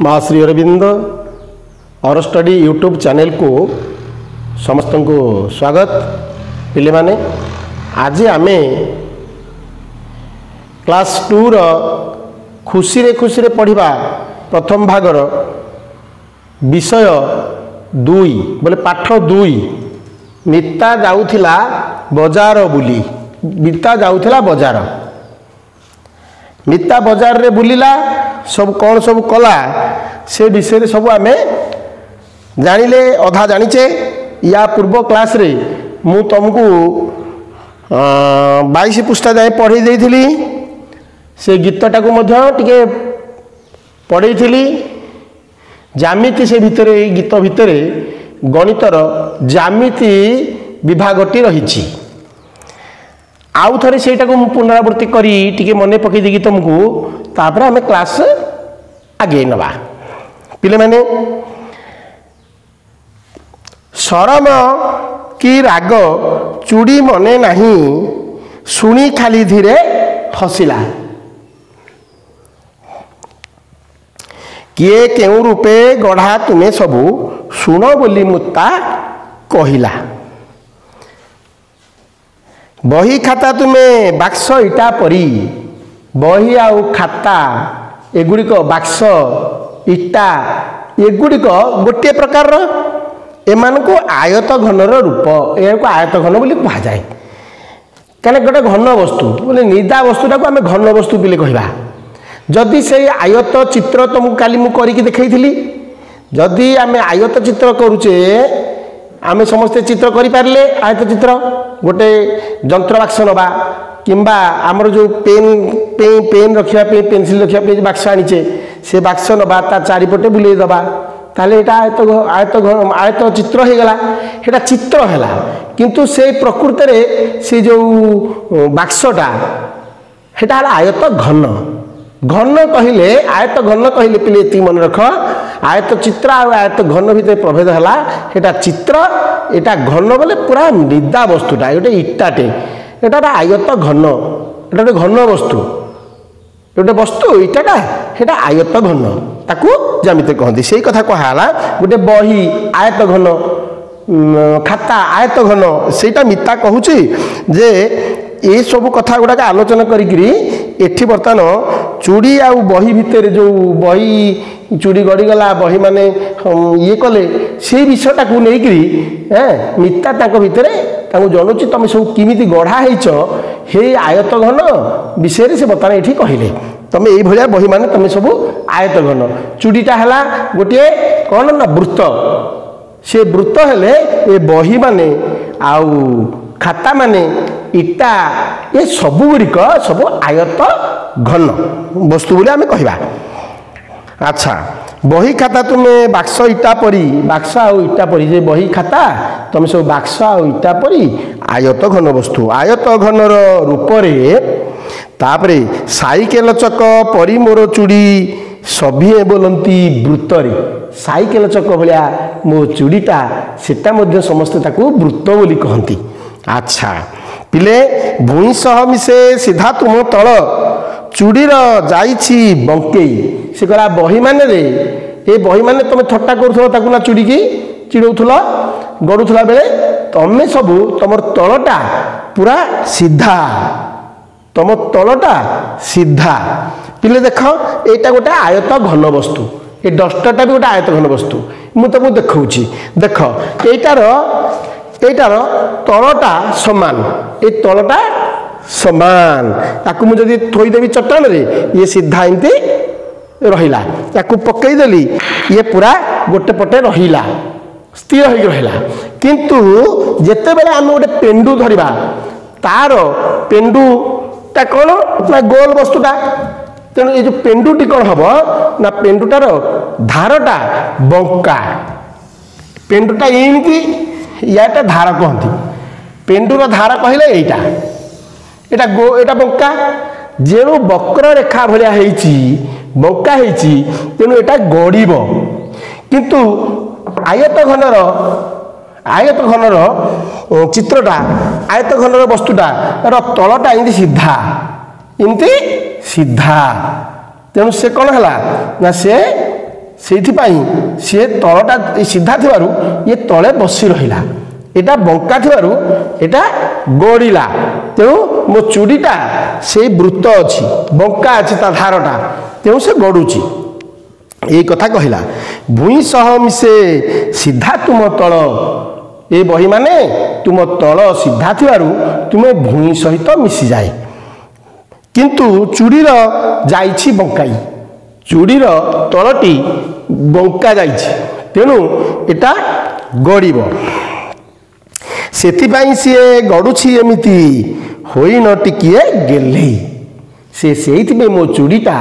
माँ श्री अरविंद और study YouTube channel को समस्त को स्वागत। पिले माने आज आम क्लास 2 खुशी रे पढ़ा प्रथम भागर विषय 2 बोले पाठ 2 मिता जाउथिला बजार बुली। मिता जाउथिला बजार, मिता बजार रे बुलिला सब कौन सब कला से विषय सब आमे जानिले अधा जानिचे। या पूर्व क्लास रे मु तुमको 22 पृष्ठा जाए पढ़े देइथिली। से गीतटा को मध्य टिके पढ़ेइथिली। ज्यामिति से भितर गीत भितर गणितर ज्यामिति विभागटी रही। आउ थे से पुनरावृत्ति करी टिके मन पकई देगी तुमको तापर आम क्लास आगे नवा। पिले माने शरम की राग चूड़ी मने नहीं सुनी खाली धीरे हसिला। किए केउ रूपे गढ़ा तुम्हें सबू सुन बोली मुता कहिला। बही खाता तुम्हें बाक्स इटा परी। बही आउ खाता एगुड़िक बाक्स इटा एगुड़िक गोटे प्रकार एमान को आयत घनर रूप। या आयत घन बोली कह जाए क्या गोटे घन वस्तु बोले निदा वस्तुटा को आम घन वस्तु बोले कहवा। जदि से आयत चित्र तुमको काली मु करके देखई। जदि आम आयत चित्र करुचे आम समस्ते चित्र करें आयत चित्र गोटे जंत्र बाक्स नवा किंबा आमर जो पेन पेन रखा पेनसिल रखा बाक्स आनीचे से बाक्स नवा ता चारिपटे बुले दबा ताले एटा आयत चित्र हो गला। एटा चित्र है किंतु से प्रकृति रे से जो बाक्सटा हेटा आयत घन। घन कहले आयत घन कहले पिले एति मन रख। आयत चित्र आयत घन भितर प्रभेद है। एटा चित्र एटा घन बोले पूरा निदा वस्तुटा गोटे इटाटे एटा आयत घन। एटा गोटे घन वस्तु गोटे वस्तु इटाटा एटा आयत घन ताकू ज्यामिति कहती। से कथा कहला गोटे बही आयत घन खाता आयत घन सेटा मिता कहूची जे ये सब कथा गुड़ाक आलोचना करी एठी बर्तमान चूड़ी आउ बही भितर जो बही चूड़ी गड़ीगला बही माने ये कले से विषयटा को लेकिन मिता भितर जनुची तुम सब किमिति गढ़ा हे आयत घन विषय से बर्तमान ये कहले तुम ये बही मान तुम सब आयत घन। चूड़ीटा है गोटे कौन ना वृत्त। से वृत्त हेले ये बही माने आउ खाता माने इटा ये सब गुड़िक सब आयत घन वस्तु बोले आम कहवा। अच्छा बही खाता तुम्हें बाक्स इटा परी बाक्स आउ इटा परी जे बही खाता तुम सब बाक्स आउ इटा परी आयत घन वस्तु। आयत घनर रूपरे तापरे साइकेल चक परी मोर चूड़ी सभिए बोलती वृत्तरे। साइकेल चक भाया मो चूड़ीटा सेटा मध्य समस्ते ताकू वृत्त बोली कहती। अच्छा पिले भूई सह मिसे सीधा तुम तल चूड़ीर जाइछि बंकई। से कला बही माने रे ए बही माने तुम थट्टा करूथलो ना चूड़ी की चिड़ौथलो गड़ुथला बेले तमे सबू तुम तलटा पूरा सीधा तुम तलटा सीधा। पिले देख एटा गोटे आयत घन वस्तु। ये डस्टरटा भी गोटे आयत घन वस्तु। मु तुमको देखौछि देख एटार तलटा समान ये तलटा समान ताकू मुझे थोईदेवी चट्टान रे ये सीधा एमती रहिला ताकू पकईदेली ये पूरा गोटे पटे रहिला स्थिर हो रहिला। किंतु जेते बेले आम गोटे पेंडु धरिबा तार पेंडुटा कौन ना गोल वस्तुटा। तेणु ये जो पेंडुटी कौन हम ना पेंडुटार धारटा बंका। पेंडुटा एमती याटा धार कहती। पेंडुर धार कहले एटा एटा बंका जेणु वक्र रेखा भाया बंका तेणु एटा गड़ब। किंतु आयत घनर चित्रटा आयत घनर वस्तुटा तलटा एमती सीधा तेणु से कौन है ना से ସେଇଥିପାଇଁ ସିଏ ତଳଟା ସିଧା ଥିବାରୁ ଇଏ ତଳେ ବସି ରହିଲା, ଏଟା ବଙ୍କା ଥିବାରୁ ଏଟା ଗଡ଼ିଲା। ତେଣୁ ମୋ ଚୁଡ଼ିଟା ସେଇ ବୃତ୍ତ ଅଛି, ବଙ୍କା ଅଛି ତା ଧାରଟା, ତେଣୁ ସେ ଗଡ଼ୁଛି। ଏଇ କଥା କହିଲା। ଭୂଇଁ ସହ ମିଶେ ସିଧା ତୁମ ତଳ, ଏ ବହି ମାନେ ତୁମ ତଳ ସିଧା ଥିବାରୁ ତୁମେ ଭୂଇଁ ସହିତ ମିଶିଯାଏ। କିନ୍ତୁ ଚୁଡ଼ିର ଯାଇଛି ବଙ୍କାଇ, ଚୁଡ଼ିର ତଳଟି ବଙ୍କା ଯାଇଛି, ତେଣୁ ଏଟା ଗଡ଼ିବ। ସେଥିପାଇଁ ସିଏ ଗଡ଼ୁଛି ଏମିତି, ହୋଇନ ଟିକିଏ ଗେହ୍ଲେଇ। ସେ ସେଇଥିପାଇଁ ମୋ ଚୁଡ଼ିଟା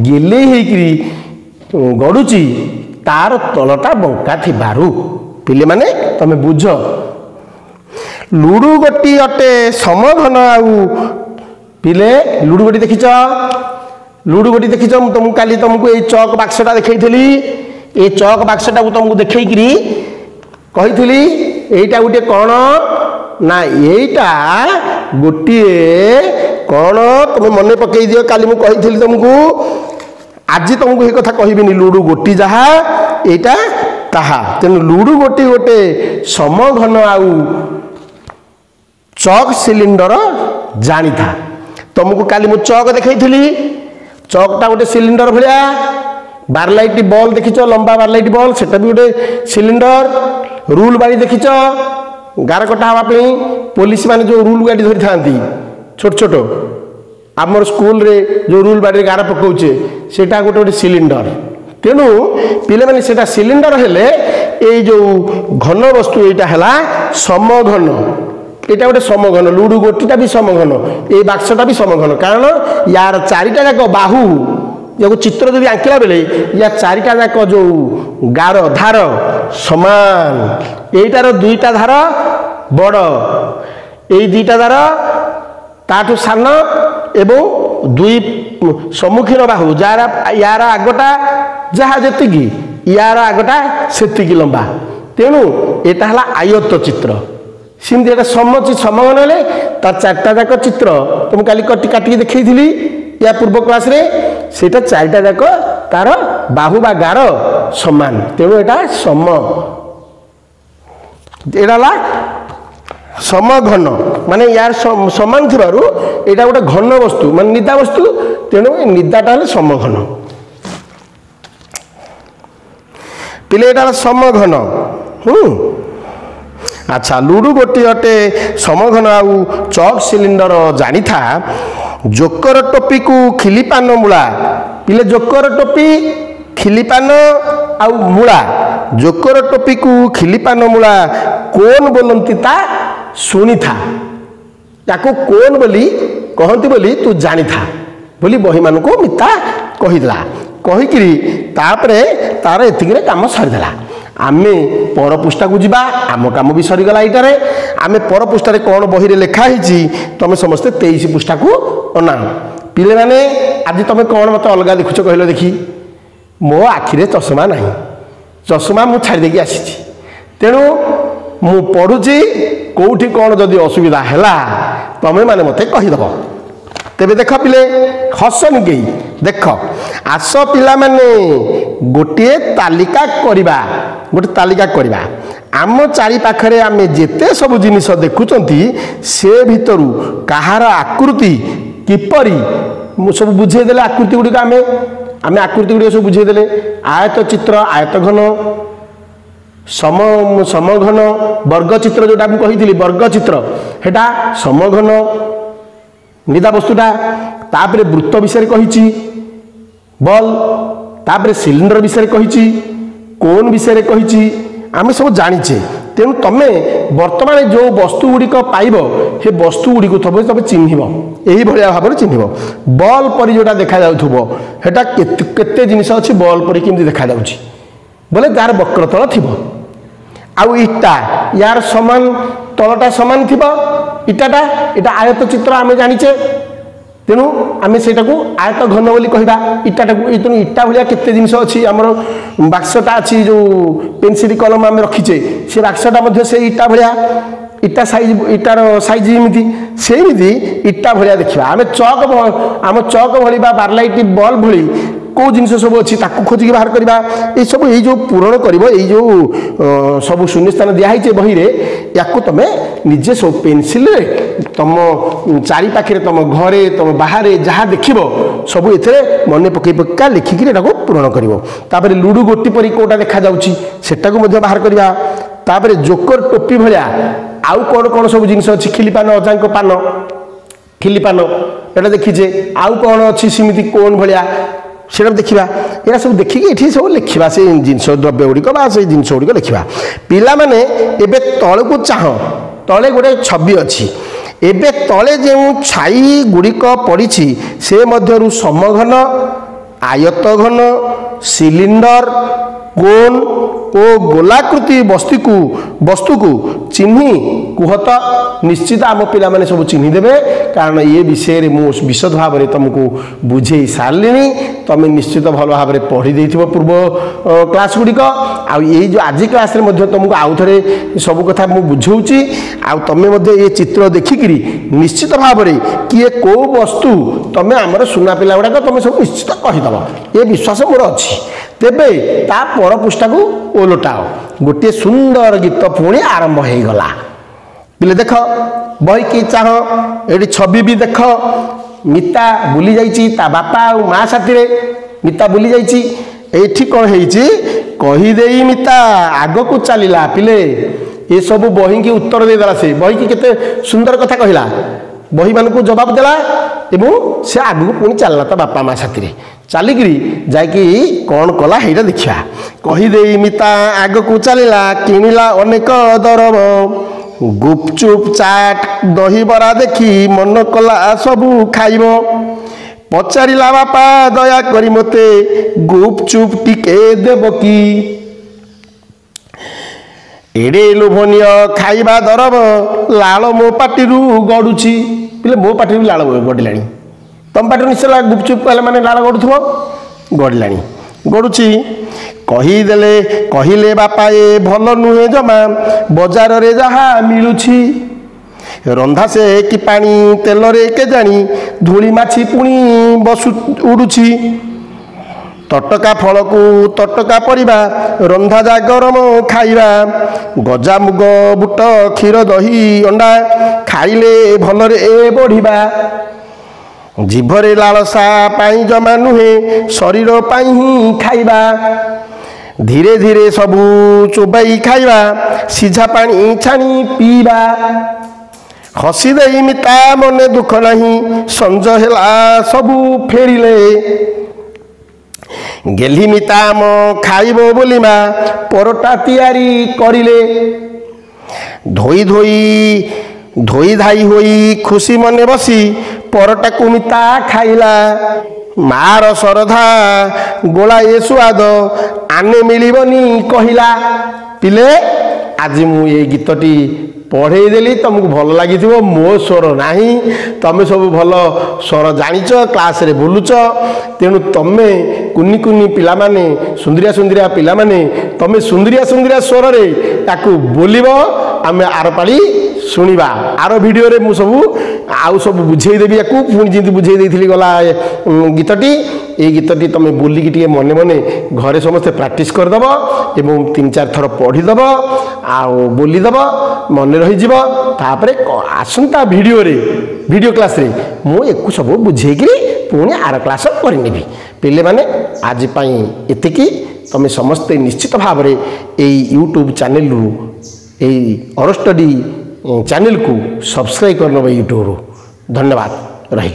ଗେହ୍ଲେଇ ହେଇକିରି ଗଡ଼ୁଛି, ତାର ତଳଟା ବଙ୍କା ଥିବାରୁ। ପିଲେମାନେ ତମେ ବୁଝ। ଲୁଡ଼ୁ ଗୋଟି ଅଟେ ସମଘନ। ଆଉ ପିଲେ ଲୁଡ଼ୁ ଗୋଟି ଦେଖିଛ? ଲୁଡ଼ୁ ଗୋଟି ଦେଖିଛ? ମୁଁ ତମକୁ କାଲି ତମକୁ ଏଇ ଚକ୍ ବାକ୍ସଟା ଦେଖେଇଥିଲି। ଏଇ ଚକ୍ ବାକ୍ସଟାକୁ ତମକୁ ଦେଖେଇକିରି କହିଥିଲି ଏଇଟା ଗୋଟିଏ କ'ଣ ନା, ଏଇଟା ଗୋଟିଏ କ'ଣ ତମେ ମନେ ପକେଇ ଦିଅ। କାଲି ମୁଁ କହିଥିଲି ତମକୁ, ଆଜି ତମକୁ ଏ କଥା କହିବିନି। ଲୁଡ଼ୁ ଗୋଟି ଯାହା ଏଇଟା ତାହା। ତେଣୁ ଲୁଡ଼ୁ ଗୋଟି ଗୋଟେ ସମଘନ ଆଉ ଚକ୍ ସିଲିଣ୍ଡର ଜାଣିଥା। ତମକୁ କାଲି ମୁଁ ଚକ୍ ଦେଖେଇଥିଲି, ଚକ୍ଟା ଗୋଟେ ସିଲିଣ୍ଡର ଭଳିଆ। ବାରଲାଇଟ୍ ବଲ୍ ଦେଖିଛ? ଲମ୍ବା ବାରଲାଇଟ୍ ବଲ୍, ସେଟା ବି ଗୋଟେ ସିଲିଣ୍ଡର। ରୁଲ୍ ବାଡ଼ି ଦେଖିଛ? ଗାର କଟା ହେବା ପାଇଁ ପୋଲିସ ମାନେ ଯେଉଁ ରୁଲ୍ ଗାଡ଼ି ଧରିଥାନ୍ତି ଛୋଟ ଛୋଟ, ଆମର ସ୍କୁଲରେ ଯେଉଁ ରୁଲ୍ ବାଡ଼ିରେ ଗାର ପକାଉଛେ, ସେଇଟା ଗୋଟେ ଗୋଟେ ସିଲିଣ୍ଡର। ତେଣୁ ପିଲାମାନେ ସେଇଟା ସିଲିଣ୍ଡର ହେଲେ ଏଇ ଯେଉଁ ଘନ ବସ୍ତୁ ଏଇଟା ହେଲା ସମଘନ। ଏଇଟା ଗୋଟେ ସମଘନ। ଲୁଡ଼ୁ ଗୋଟିଟା ବି ସମଘନ, ଏଇ ବାକ୍ସଟା ବି ସମଘନ। କାରଣ ୟାର ଚାରିଟା ଯାକ ବାହୁ, याको चित्र जब आंकिला बेले या चारिटा जाक जो गार धार समान, एटार दुईटा धार बड़, ए दुईटा धार ताठू सान एवं दुई सम्मुखीन बाहु जार यार आगटा जहाँ जी यार आगटा से लंबा, तेणु एटा है आयत चित्र। सिमती एटा समझ समगन हेले तार चारटा जाक चित्र तुम काली काटिकी देखी या पूर्व क्लास रे सेटा चारिटा जाक तार बाहु बा गार समान, तेणु एटा सम एटा समघन माने यार समान थिबारु एटा गोटे घन वस्तु माने निदा वस्तु, तेणु निदाटा हेले समघन। पिले एटा समघन। अच्छा, लुडु गोटी अटे समघन आउ चक सिलिंडर जानी था। जोकर टोपी को खिलीपान मूला, पिले जोकर टोपी खिलीपान आउ मूला, जोकर टोपी को खिलीपान मूला कौन बोलती ता शुणी था, ताको कौन बोली कहती बोली तू जानी था बोली बही मान को मिता कहीदेला। कहीकि तापरे तार एतिक काम सरीदेला। आमे पर पृष्ठा को जीवा, आम काम भी सरीगला। यहाँ आमे पर पृष्ठारे कौन बही रे लेखा है तुम समस्ते 23 पृष्ठा को अना। पिले माने आज तुम कौन मत अलग देखुच कहल देखी, मो आखिरे चषमा ना, चषमा मु छाड़ी आसी, तेणु मु पढ़ुची कौटी कौन जदि असुविधा है तमें मैंने मत कहीदेव। तेरे देख पिले हसन गई देख, आस पिला माने गोटे तालिका करवा, गोटे तालिका करवा। आम चारि पाखरे आमे जेते सब जिनिस देखुचंती से भितरु कहार आकृति किपरि सब बुझेदेले। आकृति गुड़िक आमे आमे आकृति गुड़िक सब बुझेदेले। आयत चित्र, आयत घन, समघन, वर्ग चित्र जोटा मुझे कही वर्ग चित्र हेटा समघन निदा वस्तुटा। तापरे वृत्त विषय कही, बल, तापरे सिलिंडर विषय कही, कोन विषय कही, आम सब जानीचे। तेणु तुमे वर्तमान जो वस्तु गुड़िक पाइब हे वस्तु गुड़िक तुम चिन्ह यही भाया भाव में चिन्ह। बल परि जोटा देखा जाटा केते जिनिस अच्छी बल परि केमती देखा बोले तार वक्रतल थी। आउ इटा यार समान तलटा समान थी, इटाटा इटा आयत चित्र आम जानीचे, तेणु आम से आयत घन बोली कहवा। इटाटा तेणु इटा भाया केते जिनिस अच्छी आमर बाक्सटा अच्छी जो पेनसिल कलम आम रखीचे से बाक्सटा से इटा भाया, इटा साइज इटार साइज एमती सेमती इटा भाया देखा। आम चक भली बारलाइट बल्ब भली कौ जिन सब अच्छी खोजिक बाहर करवा ये सब ये पूरण कर सब शून्यस्थान दिखाई बही या तुम निजे सब पेनसिल तुम चारि पाखे तुम घरे तुम बाहर जहाँ देख सब ये मन पकई पक्का लिखिकी पूरण कर लुडु गोटी परी कौटा देखा जाटा को बाहर करवा तापर जोकर टोपी भाया आउ कौन कौन सब जिन अच्छी खिलीपान अजा पान खिलीपान एटा देखीचे आउ कौन अच्छी सिमती कौन भाया से देखा यहाँ सब देखिए ये सब लिखा से जिनस द्रव्य गुड़िक से जिनस गुड़िक लिखा पिला माने एबे तल को चाह तले गोटे छवि अच्छी एबे तले जो छाई गुड़िक पड़ी से मध्यरु समघन आयतघन सिलिंडर कोन ओ गोलाकृति वस्तु को चिन्ह कुहत निश्चित आम पिला माने सब चिन्ह देबे कारण ये विषय मु विशद भाव में तुमको बुझे सारे तुम निश्चित भल भाव में पढ़ी देथिबो पूर्व क्लास गुड़िक आई जो आज क्लास तुमको आउ थे सब कथा मु बुझाऊँगी आउ तुम ये चित्र देखिकी निश्चित भाव में किए कौ वस्तु तुम आमर सुना पिला गुड़ाक तुम सब निश्चित कहीदेव ये विश्वास मोर अच्छी तेबे ता पर पृष्ठा को ओलटाओ गोटे सुंदर गीत पुणी आरंभ हो गला पिले देख बही कि चाह ये छवि भी देख मिता बुली जाइए ता बापा और माँ साथी मिता बुली जाइए ये कौन होईदे मिता आग को चलला पिले ये सब बही की उत्तर देदेला से बही की केते सुंदर कथा कहला बही मान को जवाब देला एवं से आगू पुणी चलला ता बापा माँ साथी चलिकी जाकि कौन कला है देखा कहीदे मिता आग को चलला किणिला अनेक दरब गुपचुप चाट दही बरा देखी मन कला सबू खाइब पचारिला बापा दया करी मते गुपचुप टिके देव कि एडे लोभनीय खाइबा दरब लाल मो पाटिरू गड़ुची पिले मो पाटिरू लाल गड़िलाणी तम पाटिरू निश्चय गुपचुप कहले माने लाल गड़ुथबो गड़िलाणी गड़ुची कहीदेले कहिले बापा ए भल नुहे जमा बजार रे जहा मिलुछि रंधा से कि पानी तेल रे के जानी धूली माछी पुणी बसु उड़ुछि तटका फल को तटका परिबा रंधा जा गरम खाइबा गजा मुग बुट क्षीर दही अंडा खाइले भल रे बढ़िबा जीभरे लालसा पाई जमा नुहे शरीर पाई ही खाइबा धीरे धीरे सबू चोबाई खाइबा सीझा पानी छाणी पीबा हसी दे मिता मने दुख नहीं संज हेला सबू फेरिले गेली मिता म खाइबो बोलिमा परोटा तैयारी करिले धोई धोई धोई धाई होई खुशी मने बसी परोटा को मिता खाइला मार श्रद्धा गोला ये स्वाद आने मिलबनी कहला पिले आज मु ये गीतटी पढ़े देली तुमको भल लगी मो स्वर ना तुम सब भल स्वर जाच क्लास रे बोलुच तेणु तुमे कुनी कुनी पिला माने सुंदरिया सुंदरिया पिला माने तुम सुंदरिया सुंदरिया स्वर रे ताकू बोलिबो आमे आर पाली शुणा आर भिडियो रे मु सब आउ सब बुझेदेवी या पुणी जमी बुझे गला गीतटी ये गीतटी तुम बोलिकी टे मने मने घरे समस्ते प्राक्टिस करदेव एवं 3-4 थर पढ़ीदेव आउ बोलीदेव मन रही आसंता भिडियो रे भिडियो क्लास रे मु एक सब बुझेकी पुणी आर क्लास करनेबी पिले माने आज पाई एतिकी तुम समस्ते निश्चित भाव में यूट्यूब चैनल रु अर स्टडी चैनल को सब्सक्राइब करने यूट्यूब धन्यवाद रही।